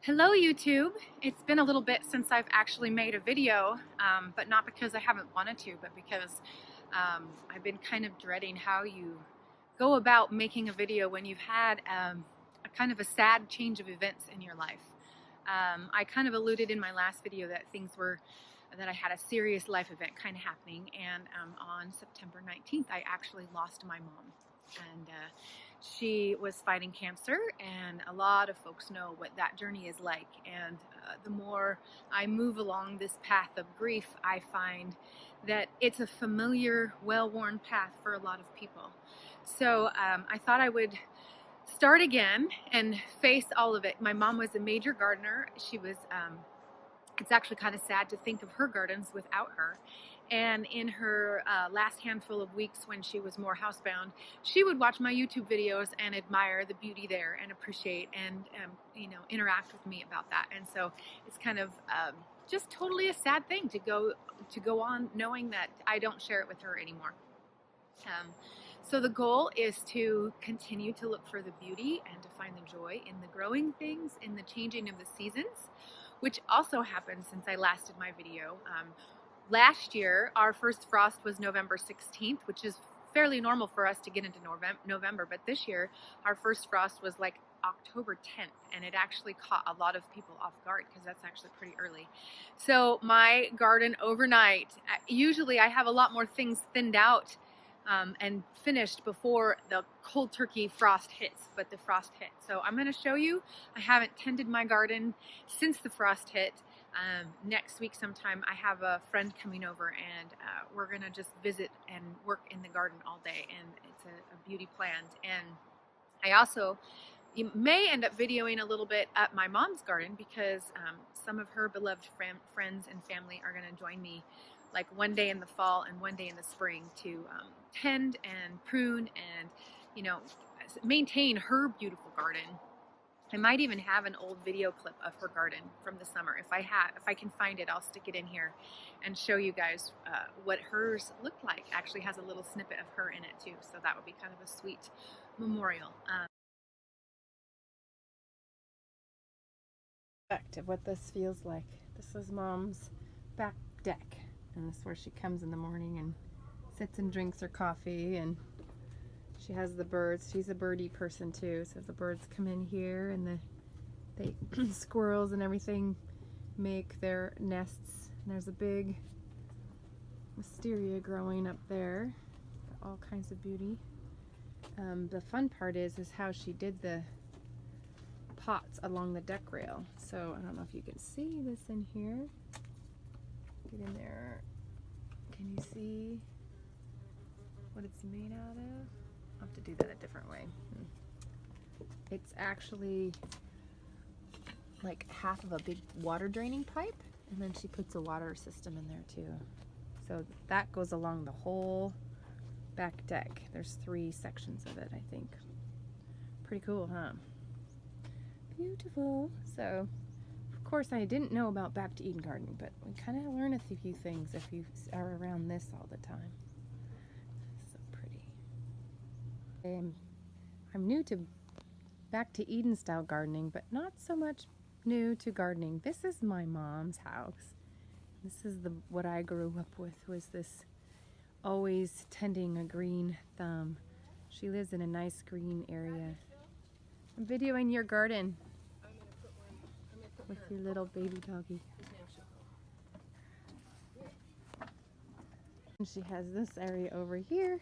Hello YouTube. It's been a little bit since I've actually made a video, but not because I haven't wanted to, but because I've been kind of dreading how you go about making a video when you've had a kind of a sad change of events in your life. I kind of alluded in my last video that I had a serious life event kind of happening, and on September 19th I actually lost my mom. And she was fighting cancer, and a lot of folks know what that journey is like. And the more I move along this path of grief, I find that it's a familiar, well-worn path for a lot of people. So I thought I would start again and face all of it. My mom was a major gardener. She was it's actually kind of sad to think of her gardens without her. And in her last handful of weeks when she was more housebound, she would watch my YouTube videos and admire the beauty there and appreciate and interact with me about that. And so it's kind of just totally a sad thing to go on knowing that I don't share it with her anymore. So the goal is to continue to look for the beauty and to find the joy in the growing things, in the changing of the seasons, which also happened since I last did my video. Last year, our first frost was November 16th, which is fairly normal for us to get into November, but this year, our first frost was like October 10th, and it actually caught a lot of people off guard because that's actually pretty early. So my garden overnight, usually I have a lot more things thinned out and finished before the cold turkey frost hits, but the frost hit. So I'm going to show you. I haven't tended my garden since the frost hit. Next week sometime I have a friend coming over, and we're going to just visit and work in the garden all day, and it's a beauty plant. And I also may end up videoing a little bit at my mom's garden because some of her beloved friends and family are going to join me like one day in the fall and one day in the spring to tend and prune and maintain her beautiful garden. I might even have an old video clip of her garden from the summer. If I can find it, I'll stick it in here and show you guys what hers looked like. Actually has a little snippet of her in it too, so that would be kind of a sweet memorial. Of what this feels like. This is Mom's back deck, and this is where she comes in the morning and sits and drinks her coffee, and she has the birds. She's a birdie person too, so the birds come in here, and the squirrels and everything make their nests. And there's a big wisteria growing up there, all kinds of beauty. The fun part is how she did the pots along the deck rail. So I don't know if you can see this in here. Get in there. Can you see what it's made out of? I'll have to do that a different way. It's actually like half of a big water draining pipe, and then she puts a water system in there too. So that goes along the whole back deck. There's 3 sections of it, I think. Pretty cool, huh? Beautiful. So, of course, I didn't know about Back to Eden gardening, but we kind of learn a few things if you are around this all the time. So pretty. I'm new to Back to Eden style gardening, but not so much new to gardening. This is my mom's house. This is what I grew up with, was this always tending a green thumb. She lives in a nice green area. I'm videoing your garden with your little baby doggy. And she has this area over here.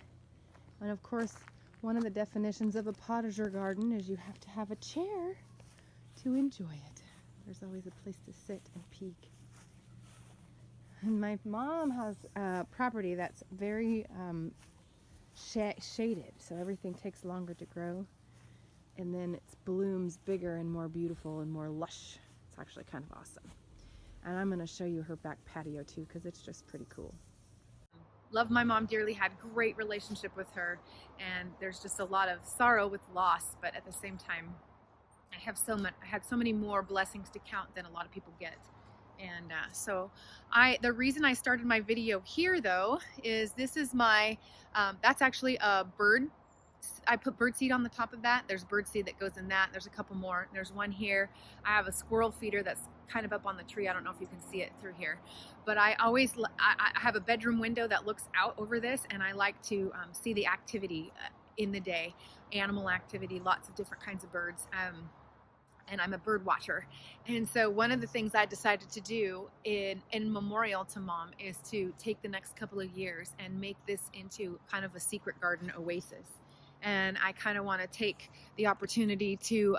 And of course, one of the definitions of a potager garden is you have to have a chair to enjoy it. There's always a place to sit and peek. And my mom has a property that's very shaded, so everything takes longer to grow. And then it blooms bigger and more beautiful and more lush. It's actually kind of awesome. And I'm going to show you her back patio too, because it's just pretty cool. Love my mom dearly, had great relationship with her, and there's just a lot of sorrow with loss, but at the same time I had so many more blessings to count than a lot of people get. And so the reason I started my video here though is this is my that's actually a bird I put birdseed on the top of that. There's birdseed that goes in that. There's a couple more. There's one here. I have a squirrel feeder that's kind of up on the tree. I don't know if you can see it through here, but I have a bedroom window that looks out over this, and I like to see the activity in the day, animal activity, lots of different kinds of birds. And I'm a bird watcher. And so one of the things I decided to do in memorial to Mom is to take the next couple of years and make this into kind of a secret garden oasis. And I kind of want to take the opportunity to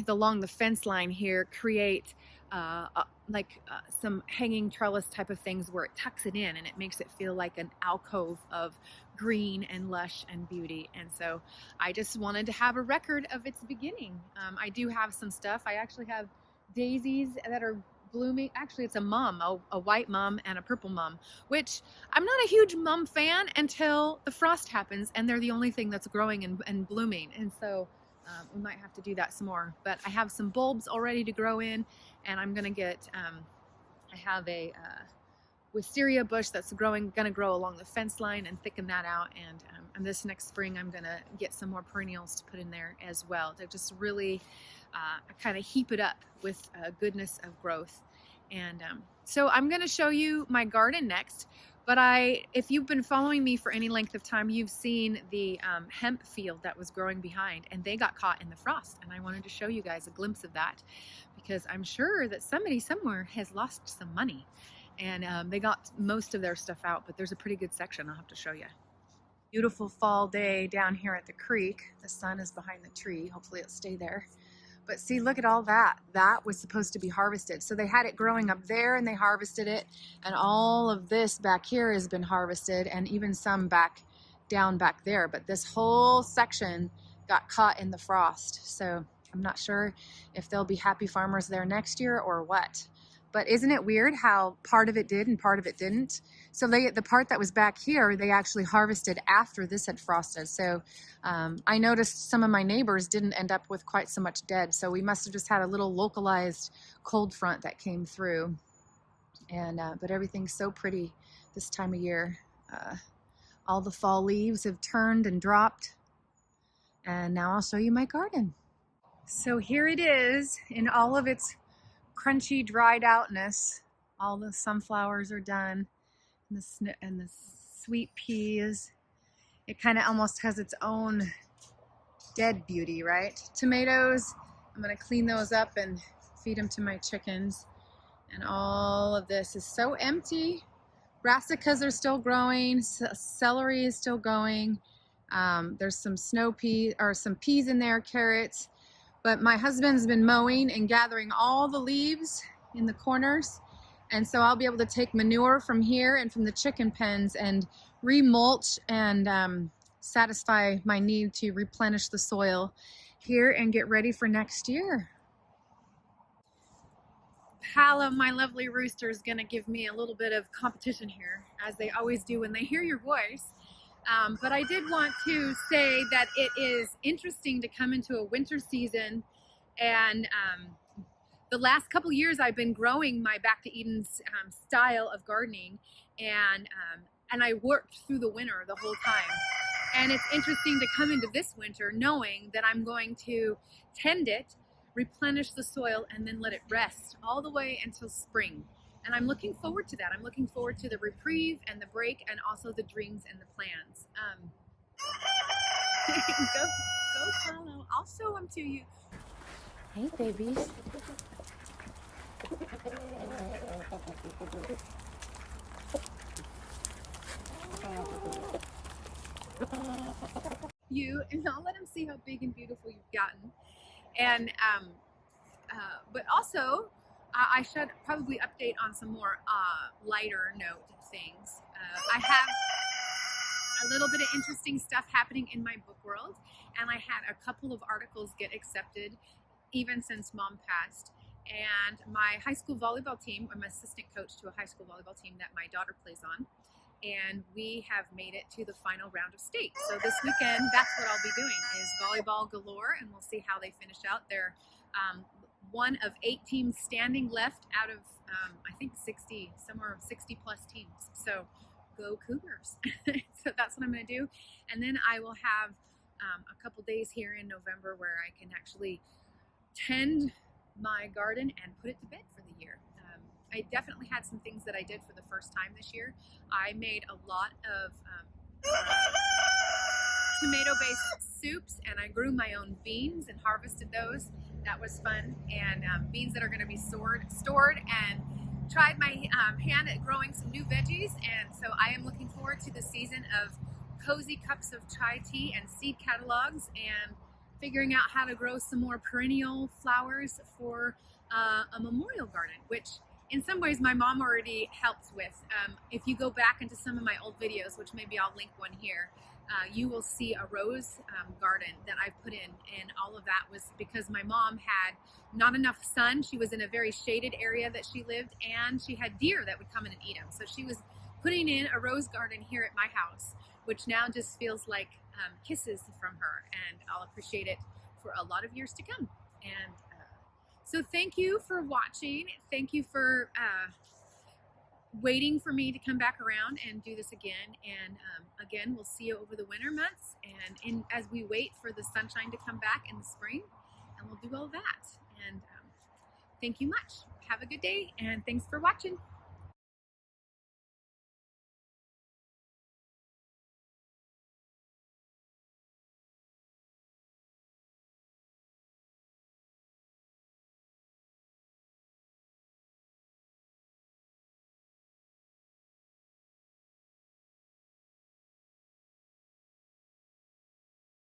along the fence line here create some hanging trellis type of things where it tucks it in and it makes it feel like an alcove of green and lush and beauty. And so I just wanted to have a record of its beginning. I do have some stuff. I actually have daisies that are blooming. Actually, it's a mum, a white mum and a purple mum, which I'm not a huge mum fan until the frost happens and they're the only thing that's growing and blooming. And so we might have to do that some more. But I have some bulbs all ready to grow in, and I'm gonna get, I have a wisteria bush that's gonna grow along the fence line and thicken that out. And this next spring, I'm gonna get some more perennials to put in there as well. They're just really kind of heap it up with goodness of growth. And so I'm gonna show you my garden next. But if you've been following me for any length of time, you've seen the hemp field that was growing behind, and they got caught in the frost. And I wanted to show you guys a glimpse of that because I'm sure that somebody somewhere has lost some money, and they got most of their stuff out, but there's a pretty good section I'll have to show you. Beautiful fall day down here at the creek. The sun is behind the tree. Hopefully it'll stay there. But see, look at all that. That was supposed to be harvested. So they had it growing up there and they harvested it. And all of this back here has been harvested, and even some back there. But this whole section got caught in the frost. So I'm not sure if there'll be happy farmers there next year or what. But isn't it weird how part of it did and part of it didn't? So the part that was back here, they actually harvested after this had frosted. So I noticed some of my neighbors didn't end up with quite so much dead. So we must have just had a little localized cold front that came through. And but everything's so pretty this time of year. All the fall leaves have turned and dropped. And now I'll show you my garden. So here it is in all of its crunchy dried outness. All the sunflowers are done, and the sweet peas. It kind of almost has its own dead beauty, right? Tomatoes, I'm gonna clean those up and feed them to my chickens. And all of this is so empty. Brassicas are still growing, celery is still going. There's some snow pea or some peas in there, carrots. But my husband's been mowing and gathering all the leaves in the corners. And so I'll be able to take manure from here and from the chicken pens and remulch and satisfy my need to replenish the soil here and get ready for next year. Pala, my lovely rooster, is gonna give me a little bit of competition here, as they always do when they hear your voice. But I did want to say that it is interesting to come into a winter season, and the last couple years I've been growing my Back to Eden's style of gardening, and I worked through the winter the whole time. And it's interesting to come into this winter knowing that I'm going to tend it, replenish the soil, and then let it rest all the way until spring. And I'm looking forward to that. I'm looking forward to the reprieve and the break, and also the dreams and the plans. Go follow. I'll show them to you. Hey, babies. And I'll let them see how big and beautiful you've gotten. And but also, I should probably update on some more lighter note things. I have a little bit of interesting stuff happening in my book world, and I had a couple of articles get accepted even since Mom passed. And my high school volleyball team, I'm assistant coach to a high school volleyball team that my daughter plays on, and we have made it to the final round of state. So this weekend, that's what I'll be doing, is volleyball galore, and we'll see how they finish out. They're one of 8 teams standing left out of I think 60, somewhere 60 plus teams. So go Cougars. So that's what I'm going to do. And then I will have a couple days here in November where I can actually tend my garden and put it to bed for the year. I definitely had some things that I did for the first time this year. I made a lot of tomato-based soups, and I grew my own beans and harvested those. That was fun, and beans that are going to be stored, and tried my hand at growing some new veggies, and so I am looking forward to the season of cozy cups of chai tea and seed catalogs, and figuring out how to grow some more perennial flowers for a memorial garden, which in some ways my mom already helped with. If you go back into some of my old videos, which maybe I'll link one here, you will see a rose garden that I put in, and all of that was because my mom had not enough sun. She was in a very shaded area that she lived, and she had deer that would come in and eat them. So she was putting in a rose garden here at my house, which now just feels like kisses from her, and I'll appreciate it for a lot of years to come. And so thank you for watching. Thank you for waiting for me to come back around and do this again. And again, we'll see you over the winter months, and as we wait for the sunshine to come back in the spring, and we'll do all that. And thank you much. Have a good day, and thanks for watching.